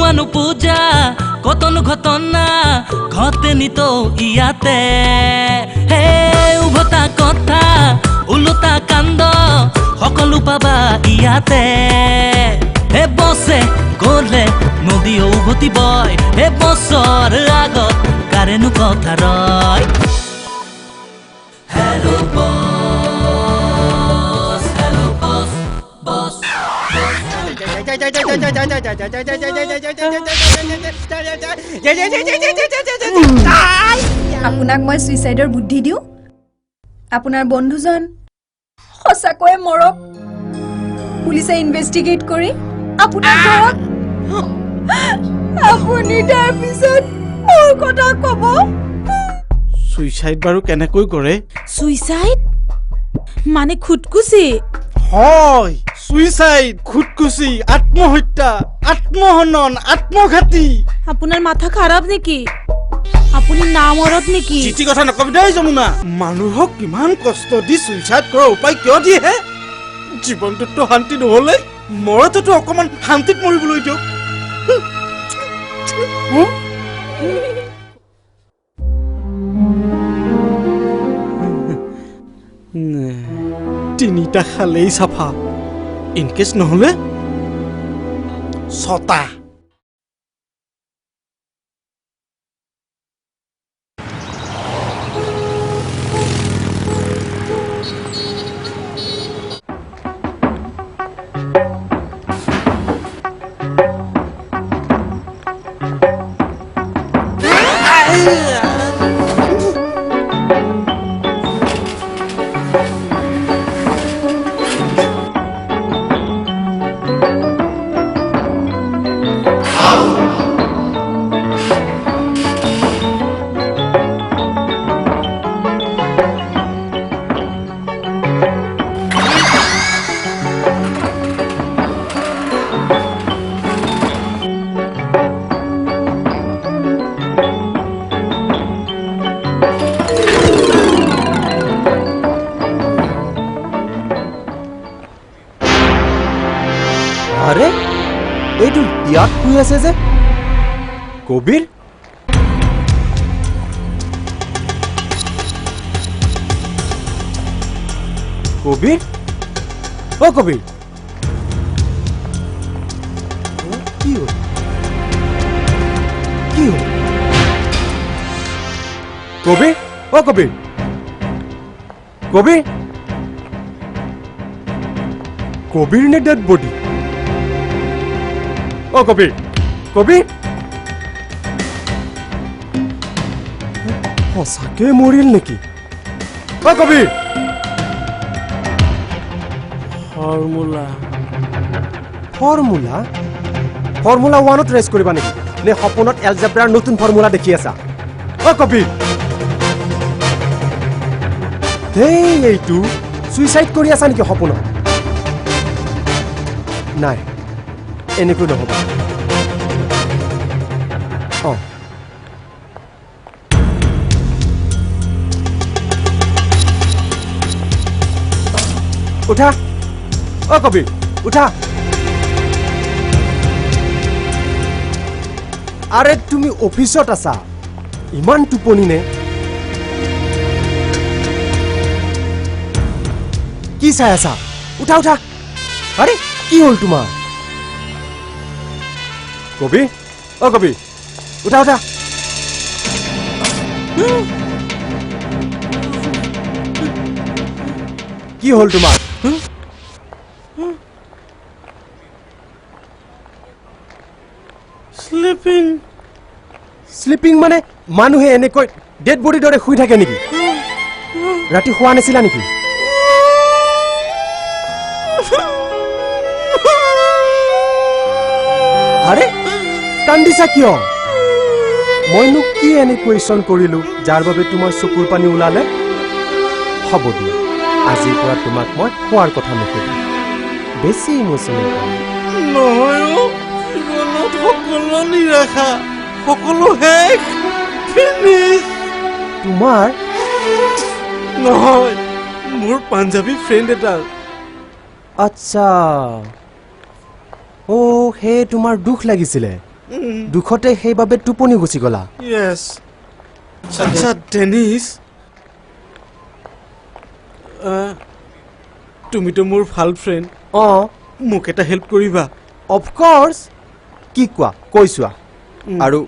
নোহোৱানো পূজা কতনো ঘটনা ঘটে নিত ইয়াতে হে উভতা কথা উলোটা কাণ্ড সকলো পাবা ইয়াতে হে বছে গলে নদীও উভতি বয় হে বছৰ আগত কাৰেনো কথা ৰয় হেল্ল' বছ হেল্ল' বছ বছ আপোনাক মই সুইচাইডৰ বুদ্ধি দিওঁ আপোনাৰ বন্ধুজন সঁচাকৈয়ে মৰক পুলিচে ইনভেষ্টিগেট কৰি আপোনাৰ ঘৰত আপুনি তাৰ পিছত মোৰ কথা ক'ব সুইচাইড বাৰু কেনেকৈ কৰে সুইচাইড মানে খুদকুচি হয় সুইচাইড খুদকুচি আত্মহত্যা আত্মহনন আত্মঘাতী আপোনাৰ মাথা খাৰাপ নেকি আপুনি নামৰত নেকি চিঠি কথা নকবি দেই যমুনা মানুহক কিমান কষ্ট দি সুইচাইড কৰাৰ উপায় কিয় দিয়ে হে জীৱনটোতো শান্তি নহ'লে মৰতেতো অকমান শান্তিত মৰিবলৈ দিয়ক তিনিটা খালেই চাফা ইনকেছ নহ'লে ছটা আৰে এইটো ইয়াত শুই আছে যে কবিৰ কবিৰ ও কবিৰ কি হ'ল কবিৰ ও কবিৰ কবিৰ কবিৰ নে ডেড বডি ও কবিৰ কবিৰ সঁচাকে মৰিল নেকি ও কবিৰ ফৰ্মুলা 1ত ৰেচ কৰিবা নেকি নে সপোনত এলজেব্ৰাৰ নতুন ফৰ্মুলা দেখি আছা ও কবিৰ এইটো সুইচাইড কৰি আছা নেকি সপোনত নাই এনেকৈ নহ'ব উঠা ও কবিৰ উঠা আৰে তুমি অফিচত আছা ইমান টোপনি নে কি চাই আছা উঠা উঠা আৰে কি হ'ল তোমাৰ কবিৰ ও কবিৰ উঠা উঠা কি হ'ল তোমাৰ স্লিপিং মানে মানুহে এনেকৈ ডেড বডিৰ দৰে শুই থাকে নেকি ৰাতি শুৱা নাছিলা নেকি আৰে কান্দিছা কিয় মইনো কি এনে কুৱেশ্যন কৰিলো যাৰ বাবে তোমাৰ চকুৰ পানী ওলালে হ'ব দিয়া আজিৰ পৰা তোমাক মই খোৱাৰ কথা নকৰিম বেছি ইমোচনেল নহয় জীৱনত সকলো নিৰাশা সকলো শেষ তোমাৰ নহয় মোৰ পাঞ্জাবী ফ্ৰেণ্ড এটাৰ আচ্ছা ও হে তোমাৰ দুখ লাগিছিলে দুখতে সেইবাবে টোপনি গুচি গলা য়েছ আচ্ছা ডেনিছ তুমিতো মোৰ ভাল ফ্ৰেণ্ড অঁ মোক এটা হেল্প কৰিবা অফক'ৰ্ছ কি কোৱা কৈছোৱা আৰু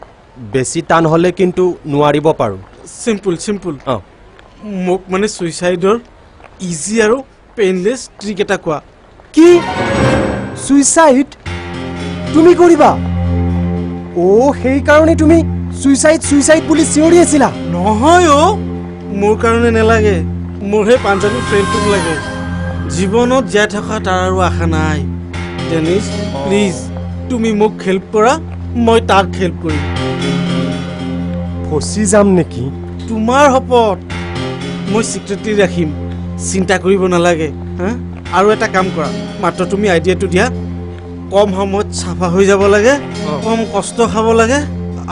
বেছি টান হ'লে কিন্তু নোৱাৰিব পাৰোঁ চিম্পুল অঁ মোক মানে ছুইচাইডৰ ইজি আৰু পেইনলেছ ট্ৰিক এটা কোৱা কি ছুইচাইড তুমি কৰিবা অ' সেইকাৰণে তুমি ছুইচাইড বুলি চিঞৰি আছিলা নহয় মোৰ কাৰণে নালাগে মোৰ সেই পাঞ্জাবী ফ্ৰেণ্ডটোক লাগে জীৱনত জীয়াই থকা তাৰ আৰু আশা নাই ডেনিছ প্লিজ তুমি মোক হেল্প কৰা মই তাক হেল্প কৰিম ফচি যাম নেকি তোমাৰ শপত মই চিক্ৰেটলি ৰাখিম চিন্তা কৰিব নালাগে হা আৰু এটা কাম কৰা মাত্ৰ তুমি আইডিয়াটো দিয়া কম সময়ত চাফা হৈ যাব লাগে কম কষ্ট খাব লাগে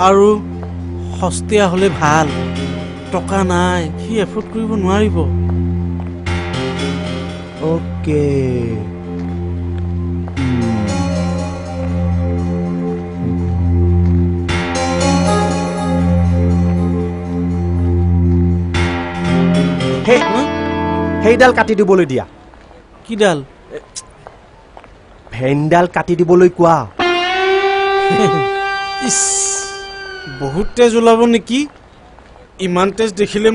আৰু সস্তীয়া হ'লে ভাল টকা নাই সি এফৰ্ড কৰিব নোৱাৰিব অ'কে সেইডাল কাটি দিবলৈ দিয়া কিডাল ভেনডাল কাটি দিবলৈ কোৱা ইছ বহুত তেজ ওলাব নেকি ইমান তেজ দেখিলে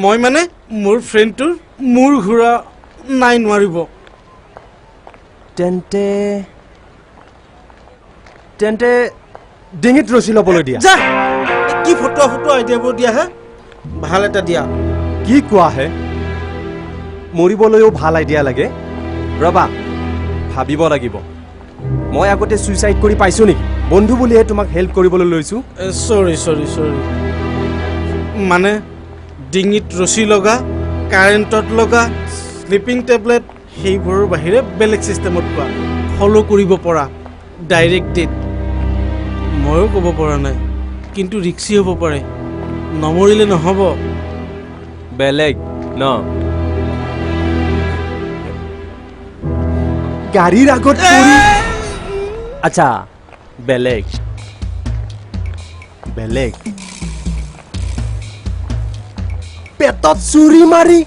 মই মানে মোৰ ফ্ৰেণ্ডটোৰ মূৰ ঘূৰা নাই নোৱাৰিব তেন্তে ডিঙিত ৰচি ল'বলৈ দিয়া যা কি ফটোৱা আইডিয়াবোৰ দিয়া হে ভাল এটা দিয়া কি কোৱা হে মৰিবলৈও ভাল আইডিয়া লাগে ৰবা ভাবিব লাগিব মই আগতে ছুইচাইড কৰি পাইছোঁ নেকি বন্ধু বুলিহে তোমাক হেল্প কৰিবলৈ লৈছোঁ চৰি মানে ডিঙিত ৰছী লগা কাৰেণ্টত লগা শ্লিপিং টেবলেট সেইবোৰৰ বাহিৰে বেলেগ ছিষ্টেমত পোৱা ফ'ল' কৰিব পৰা ডাইৰেক্ট ডেট ময়ো ক'ব পৰা নাই কিন্তু ৰিক্সি হ'ব পাৰে নমৰিলে নহ'ব বেলেগ ন গাড়ীৰ আগত পৰি আচ্ছা বেলেগ পেটত চুৰি মাৰি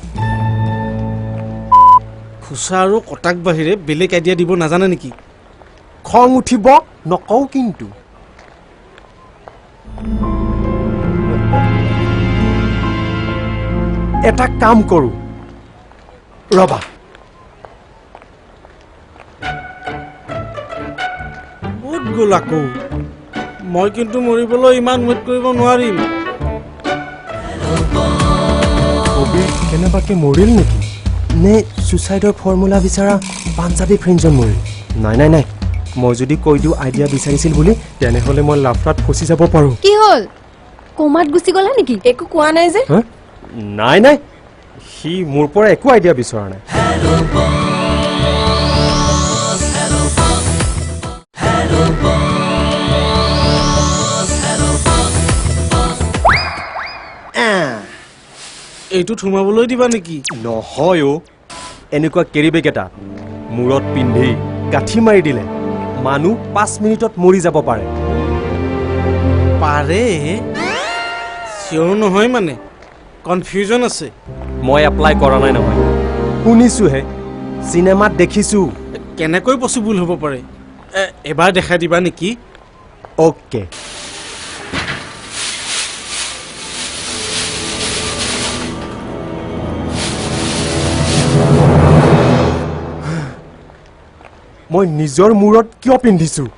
খোচা আৰু কটাক বাহিৰে বেলেগ আইডিয়া দিব নাজানে নেকি খং উঠিব নকওঁ কিন্তু এটা কাম কৰোঁ ৰবা ক'ত গ'ল আকৌ মই কিন্তু মৰিবলৈ ইমান ৱেইট কৰিব নোৱাৰিম কবিৰ কেনেবাকৈ মৰিল নেকি নে ছুইচাইডৰ ফৰ্মুলা বিচৰা পাঞ্জাবী ফ্ৰেণ্ডজন মৰিল নাই মই যদি কৈ দিওঁ আইডিয়া বিচাৰিছিল বুলি তেনেহ'লে মই লাফৰাত ফচি যাব পাৰোঁ কি হ'ল কোমাত গুচি গ'লা নেকি একো কোৱা নাই যে নাই সি মোৰ পৰা একো আইডিয়া বিচৰা নাই এইটোত সোমাবলৈ দিবা নেকি নহয় এনেকুৱা কেৰিবেগ এটা মূৰত পিন্ধি গাঁঠি মাৰি দিলে মানুহ 5 মিনিটত মৰি যাব পাৰে চিয়ৰ নহয় মানে কনফিউজন আছে মই এপ্লাই কৰা নাই নহয় শুনিছোঁহে চিনেমাত দেখিছোঁ কেনেকৈ পচিবল হ'ব পাৰে এবাৰ দেখাই দিবা নেকি অ'কে মই নিজৰ মূৰত কিয় পিন্ধিছোঁ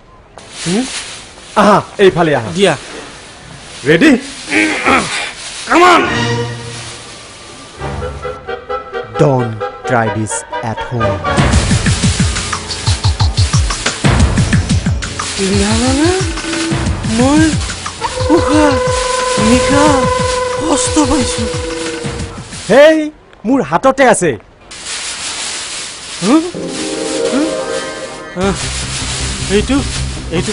আহা এইফালে আহা দিয়া ৰেডি কামান don't try this at home মই উশাহ নিশাহ কষ্ট পাইছোঁ হেই মোৰ হাততে আছে এইটো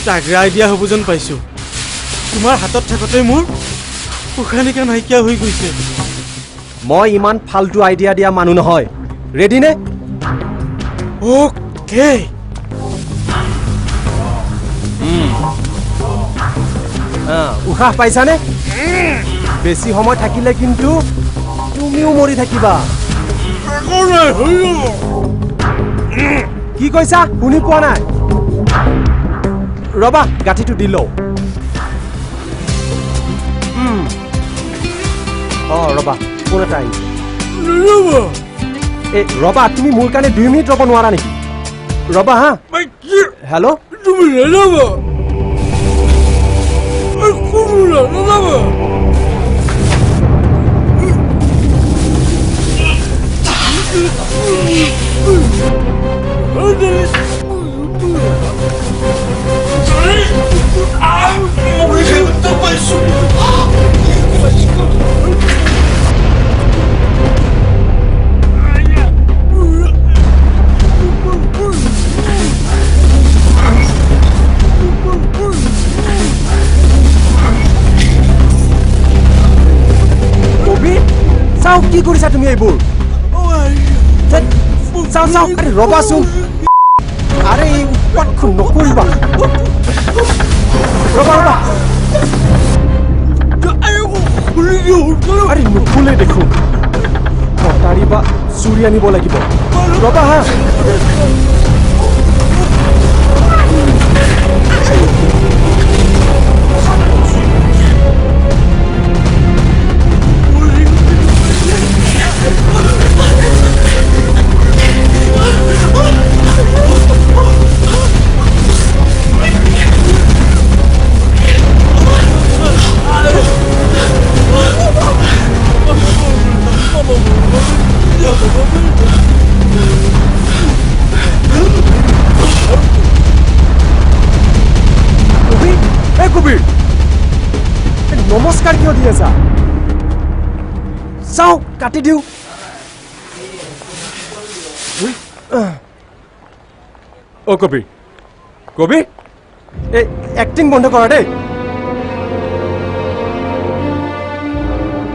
তাগৰা আইডিয়া হ'ব যেন পাইছোঁ তোমাৰ হাতত থাকোঁতে মোৰ উশাহ নিশাহ নাইকিয়া হৈ গৈছে মই ইমান ফাল্টু আইডিয়া দিয়া মানুহ নহয় ৰেডি নে অ'কে উশাহ পাইছানে বেছি সময় থাকিলে কিন্তু তুমিও মৰি থাকিবা কি কৈছা শুনি পোৱা নাই ৰবা গাঠিটো দি লওঁ ৰবা ফোন এটা আহিছে এই ৰবা তুমি মোৰ কাৰণে 2 মিনিট ৰ'ব নোৱাৰা নেকি ৰবা হা হেল্ল' তুমি নেযাবা চাও কি কৰিছা তুমি এইবোৰ চাও চাও আৰে ৰবাচোন আৰে এই উৎপাতখন নকৰিবা ৰবা ৰবা আৰে নুখুলে দেখোন কটাৰী বা চুৰি আনিব লাগিব ৰবা হা নমস্কাৰ কিয় দি আছা চাও কাটি দিওঁ অ কবিৰ কবিৰ এই এক্টিং বন্ধ কৰা দেই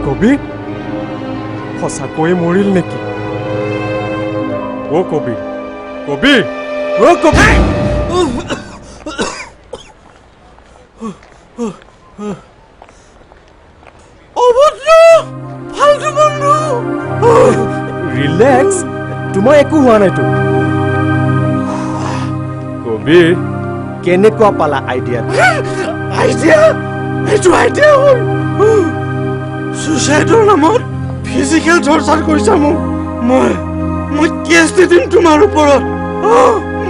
কবিৰ সঁচাকৈয়ে মৰিল নেকি অ কবিৰ কবিৰ অ কবিৰ ৰিলেক্স তোমাৰ একো হোৱা নাইতো কবিৰ কেনেকুৱা পালা আইডিয়া এইটো আইডিয়া হ'ল ছুইচাইডৰ নামত ফিজিকেল টৰ্চাৰ কৰিছা মোক মই কেছ দি দিম তোমাৰ ওপৰত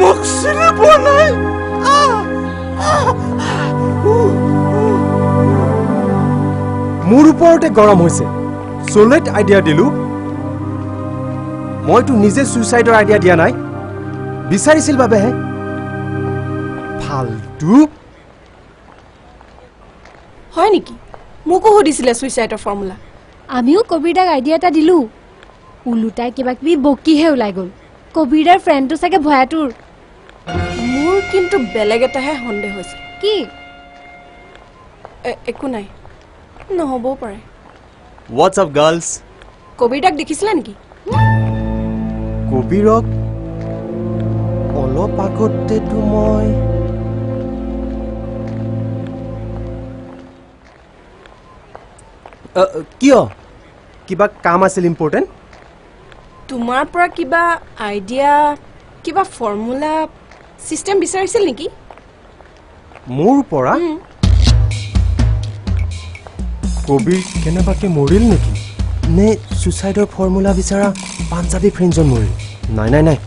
মোক চিনি পোৱা নাই মোৰ ওপৰতে গৰম হৈছে চলেট আইডিয়া দিলো মইতো নিজে ছুইচাইডৰ আইডিয়া দিয়া নাই বিচাৰিছিল বাবেহে ফালতু হয় নেকি মোকো সুধিছিলে ছুইচাইডৰ ফৰ্মুলা আমিও কবিৰদাক আইডিয়া এটা দিলো উলুটাই কিবা কিবি বকিহে ওলাই গ'ল কবিৰদাৰ ফ্ৰেণ্ডটো চাগে ভয়াতুৰ মোৰ কিন্তু বেলেগ এটাহে সন্দেহ হৈছে কি একো নাই নহ'বও পাৰে হোৱাটছ আপ গাৰ্লছ কবিৰদাক দেখিছিলা নেকি কবিৰক অলপ আগতেতো মই কিয় কিবা কাম আছিল ইম্পৰ্টেণ্ট তোমাৰ পৰা কিবা আইডিয়া কিবা ফৰ্মুলা চিষ্টেম বিচাৰিছিল নেকি মোৰ পৰা কবিৰ কেনেবাকে মৰিল নেকি নে ছুইচাইডৰ ফৰ্মুলা বিচাৰা পাঞ্জাবী ফ্ৰেণ্ডজন মৰিল নাই নাই নাই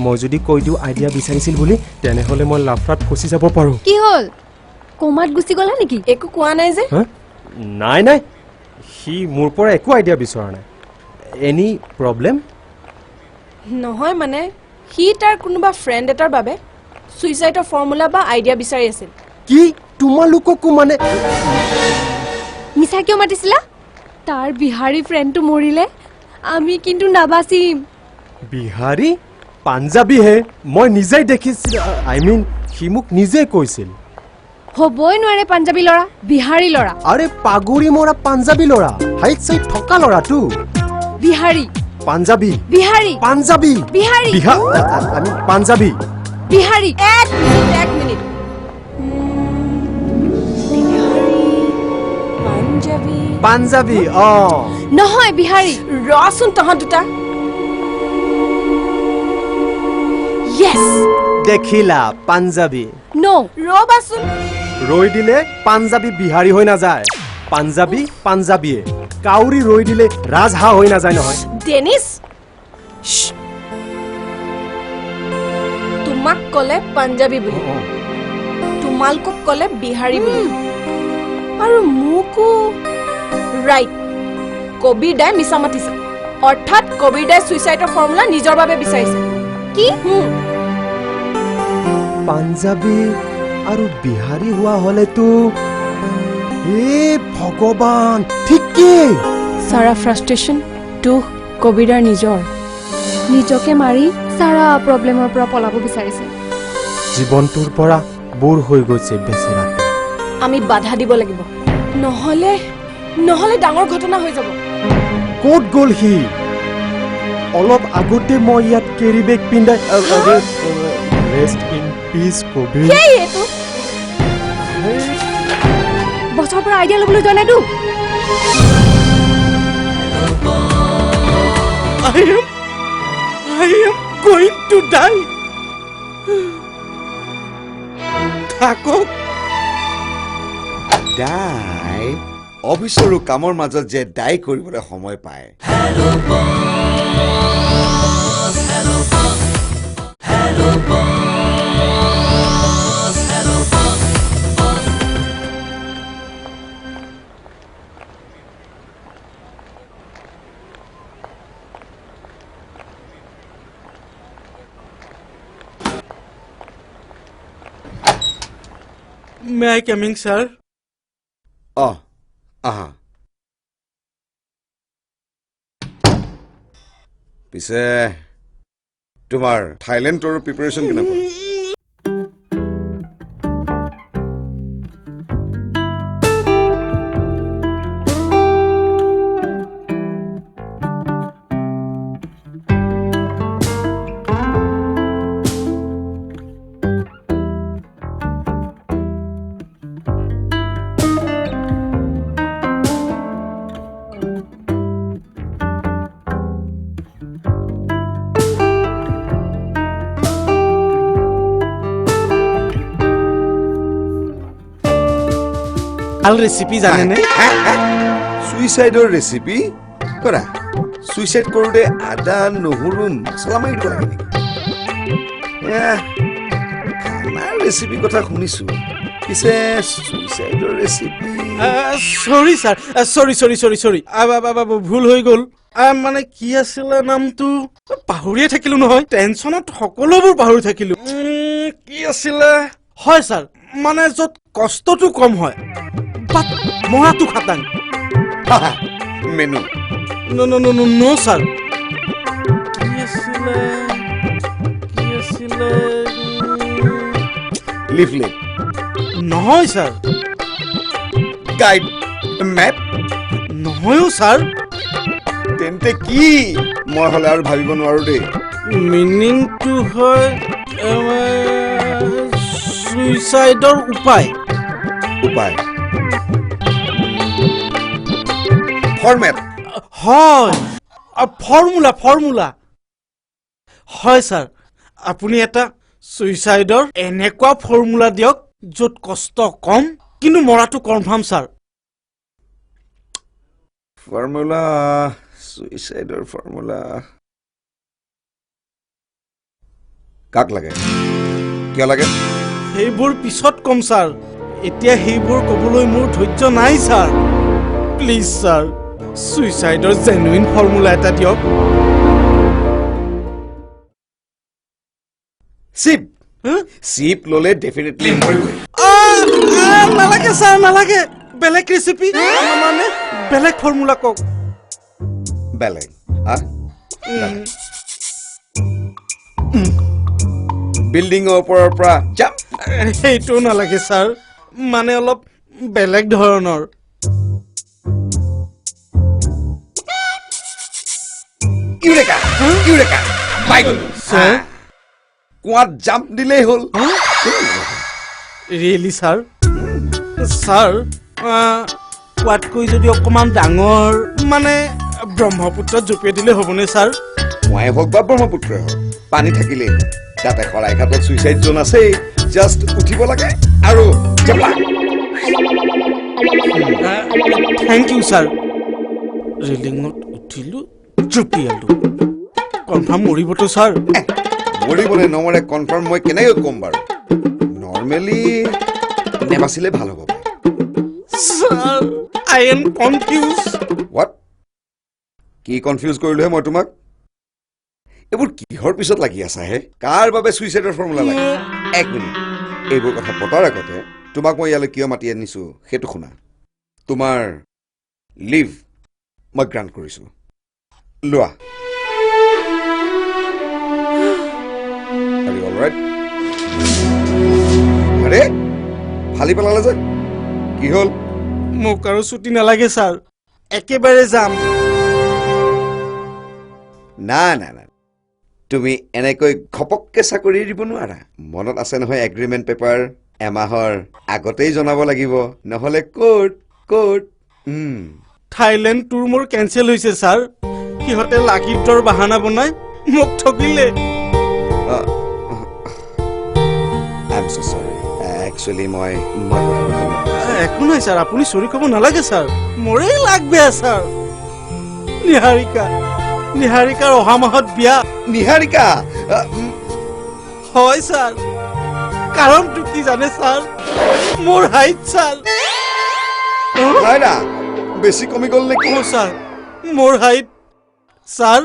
মই যদি কৈ দিওঁ আইডিয়া বিচাৰিছিল বুলি তেনেহ'লে মই লাফৰাত ফচি যাব পাৰোঁ কি হ'ল কোমাত গুচি গ'লা নেকি একো কোৱা নাই যে নাই নাই সি মোৰ পৰা একো আইডিয়া বিচৰা নাই এনি প্ৰব্লেম নহয় মানে সি তাৰ কোনোবা ফ্ৰেণ্ড এটাৰ বাবে ছুইচাইডৰ ফৰ্মুলা বা আইডিয়া বিচাৰি আছিল কি তোমালোককো মানে মিছা কিয় মাতিছিলা তাৰ বিহাৰী ফ্ৰেণ্ডটো মৰিলে আমি কিন্তু নাবাচিম বিহাৰী পাঞ্জাবীহে মই নিজেই দেখিছিলোঁ আই মিন সি মোক নিজে কৈছিল হ'বই নোৱাৰে পাঞ্জাবী ল'ৰা বিহাৰী ল'ৰা আৰে পাগুৰি মৰা পাঞ্জাবী ল'ৰা হাইট চাইট থকা ল'ৰাটো বিহাৰী পাঞ্জাবী বিহাৰী পাঞ্জাবী বিহাৰী আমি পাঞ্জাবী বিহাৰী এক মিনিট পাঞ্জাবী নহয় বিহাৰী ৰচোন তহঁত দুটা য়েছ দেখিলা পাঞ্জাবী ন' ৰবাচোন ৰৈ দিলে পাঞ্জাবী বিহাৰী হৈ নাযায় পাঞ্জাবী পাঞ্জাবীয়ে কাউৰী ৰৈ দিলে ৰাজহাঁহ হৈ নাযায় নহয় ডেনিছ তোমাক ক'লে পাঞ্জাবী বুলি তোমালোকক ক'লে বিহাৰী বুলি আৰু মোকো ৰাইট কবিৰ দাই মিছা মাতিছে অৰ্থাৎ কবিৰ দাই ছুইচাইডৰ ফৰ্মুলা নিজৰ বাবে বিচাৰিছে কি পাঞ্জাবী আৰু বিহাৰী হোৱা হলেতো ভগৱান ঠিকেই সাৰা ফ্ৰাষ্ট্ৰেশ্যন দুখ কবিৰাৰ নিজৰ নিজকে মাৰি সাৰা প্ৰব্লেমৰ পৰা পলাব বিচাৰিছে জীৱনটোৰ পৰা বোৰ হৈ গৈছে বেচেৰাটো আমি বাধা দিব লাগিব নহলে ডাঙৰ ঘটনা হৈ যাব ক'ত গ'ল সি অলপ আগতে মই ইয়াত কেৰি বেগ পিন্ধাই ৰেষ্ট ইন পিচ কবিৰ এইটো বছৰৰ পৰা আইডিয়া ল'বলৈ যোৱা নাইতো I am going to die. থাকক ডাই অফিচ আৰু কামৰ মাজত যে ডাই কৰিবলৈ সময় পায় May I come in, sir? আহা পিছে তোমাৰ থাইলেণ্ডৰ প্ৰিপাৰেশ্যন কেনেকুৱা ভাল ৰেচিপি জানেনে ছুইচাইডৰ ৰেচিপি কৰা ছুইচাইড কৰোঁতে আদা নহৰু মছলা মাৰি দিব লাগে নেকি খানাৰ ৰেচিপি কথা শুনিছো পিছে ছুইচাইডৰ ৰেচিপি চৰি ছাৰ চৰি ভুল হৈ গ'ল মানে কি আছিলে নামটো পাহৰিয়ে থাকিলো নহয় টেনচনত সকলোবোৰ পাহৰি থাকিলো কি আছিলে হয় ছাৰ মানে য'ত কষ্টটো কম হয় বাট মৰাটো খাটাং মেনু নো ছাৰ কি আছিলে লিফলেট নহয় ছাৰ গাইড মেপ নহয়ো ছাৰ তেন্তে কি মই হ'লে আৰু ভাবিব নোৱাৰো দেই মিনিংটো হয় ছুইচাইডৰ উপায় ফৰ্মেট হয় ফৰ্মুলা হয় ছাৰ আপুনি এটা ছুইচাইডৰ এনেকুৱা ফৰ্মুলা দিয়ক য'ত কষ্ট কম কিন্তু মৰাটো কনফাৰ্ম ছাৰ ফৰ্মুলা ছুইচাইডৰ ফৰ্মুলা কাক লাগে কিয় লাগে সেইবোৰ পিছত কম ছাৰ এতিয়া সেইবোৰ ক'বলৈ মোৰ ধৈৰ্য নাই ছাৰ প্লিজ ছাৰ ছুইচাইডৰ জেনুইন ফৰ্মুলা এটা দিয়ক চিপ ল'লে ডেফিনেটলি মৰিবই নালাগে ছাৰ নালাগে বেলেগ ৰেচিপি মানে বেলেগ ফৰ্মুলা কওক বেলেগ বিল্ডিঙৰ ওপৰৰ পৰা জাম্প সেইটো নালাগে ছাৰ মানে অলপ বেলেগ ধৰণৰ ইউৰেকা পাই গ'লো কুৱাত জাম্প দিলেই হ'ল ৰিয়েলি ছাৰ কোৱাতকৈ যদি অকণমান ডাঙৰ মানে ব্ৰহ্মপুত্ৰত জপিয়াই দিলে হ'বনে ছাৰ? ময়ে হওক বা ব্ৰহ্মপুত্ৰই হওক, পানী থাকিলেই তাতে শৰাইঘাটত ছুইচাইড জ'ন আছেই, জাষ্ট উঠিব লাগে আৰু জপলা। Thank you sir. ৰেলিঙত উঠিলোঁ, জঁপিয়ালোঁ। Confirm মৰিবতো sir? মৰিবনে নমৰে কনফাৰ্ম মই কেনেকৈ ক'ম বাৰু? নৰ্মেলি নেবাচিলে ভাল হ'ব। Sir, I am confuse. What? কি কনফিউজ কৰিলোহে মই তোমাক? এইবোৰ কিহৰ পিছত লাগি আছা হে? কাৰ বাবে ছুইচাইডৰ ফৰ্মুলা লাগে? এক মিনিট, এইবোৰ কথা পতাৰ আগতে তোমাক মই ইয়ালৈ কিয় মাতি আনিছো সেইটো শুনা। তোমাৰ লিভ মই গ্ৰাণ্ট কৰিছো, লোৱা। Are you all right? আৰে ফালি পেলালে যে, কি হ'ল? মোক আৰু ছুটি নালাগে ছাৰ, একেবাৰে যাম। না না না, তুমি এনেকৈ ঘপককে চাকৰি দিব নোৱাৰা। মনত আছে নহয় এগ্ৰিমেণ্ট পেপাৰ? এমাহৰ আগতেই জনাব লাগিব, নহ'লে কোৰ্ট কোৰ্ট। থাইলেণ্ড টুৰ মোৰ কেঞ্চেল হৈছে ছাৰ। সিহঁতে লাকিৰ বাহানা বনাই মোক ঠগিলে। I'm so sorry. Actually, মই একো নাই ছাৰ, আপুনি চৰি ক'ব নালাগে ছাৰ। মোৰে লাগ বেয়া ছাৰ। নিহাৰিকাৰ অহা মাহত বিয়া। নিহাৰিকা হয় ছাৰ। কাৰণটো কি জানে ছাৰ? মোৰ হাইট ছাৰ। নাই না, বেছি কমি গ'ল নেকি? ছাৰ, মোৰ হাইট ছাৰ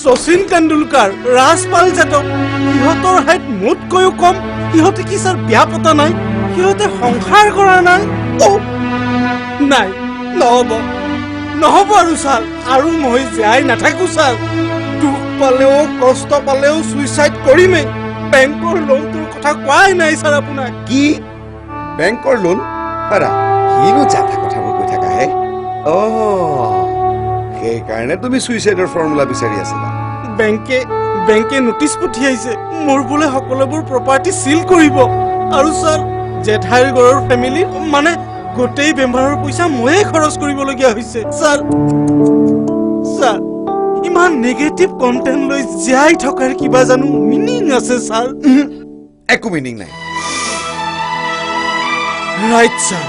শচীন তেণ্ডুলকাৰ, ৰাজপাল যাদৱ, সিহঁতৰ হাইট মোতকৈও কম। সিহঁতে কি ছাৰ বিয়া পতা নাই? সিহঁতে সংসাৰ কৰা নাই? নাই, নহ'ব আৰু ছাৰ। আৰু মই জীয়াই নাথাকো ছাৰ। দুখ পালেও কষ্ট পালেও ছুইচাইড কৰিমেই। বেংকৰ লোনটোৰ কথা কোৱাই নাই ছাৰ আপোনাক। কি বেংকৰ লোন? পাৰা কিনো যাতা কথাবোৰ কৈ থাকা হে? সেইকাৰণে তুমি ছুইচাইডৰ ফৰ্মুলা বিচাৰি আছিলা? বেংকে নটিচ পঠিয়াইছে, মোৰ বোলে সকলোবোৰ প্ৰপাৰ্টি চিল কৰিব। আৰু ছাৰ, জেঠাইৰ ঘৰৰ ফেমিলি মানে গোটেই বেম্বাৰৰ পইচা ময়ে খৰচ কৰিবলগীয়া হৈছে। ছাৰ, ইমান নেগেটিভ কণ্টেণ্ট লৈ জীয়াই থকাৰ কিবা জানো মিনিং আছে ছাৰ? একো মিনিং নাই। Right sir.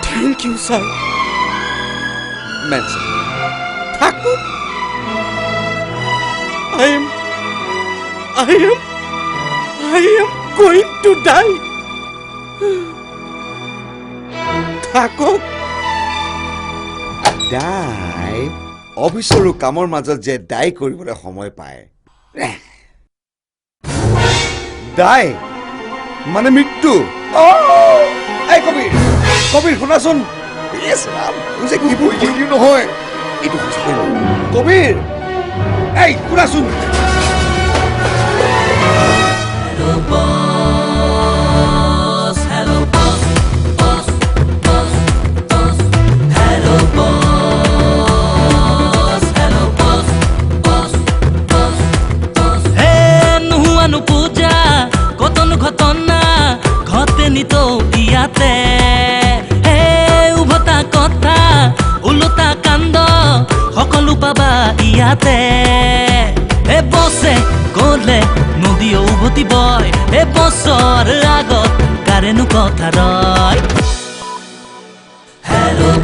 Thank you sir. Mention থাকক। I am going to die. থাকক। দাই অফিচৰো কামৰ মাজত যে দাই কৰিবলৈ সময় পায়। দাই মানে মৃত্যু। এই কবিৰ শুনাচোন। যে কি কৰিলি নহয় এইটো কবিৰ, এই শুনাচোন। পূজা কতনো ঘটনা ঘটে নিত ইয়াতে। উভতা কথা ওলোটা কাণ্ড সকলো পাবা ইয়াতে। বছে গলে নদীও উভতি বয়, বছৰ আগত কাৰেনো কথা ৰয়। হেল্ল'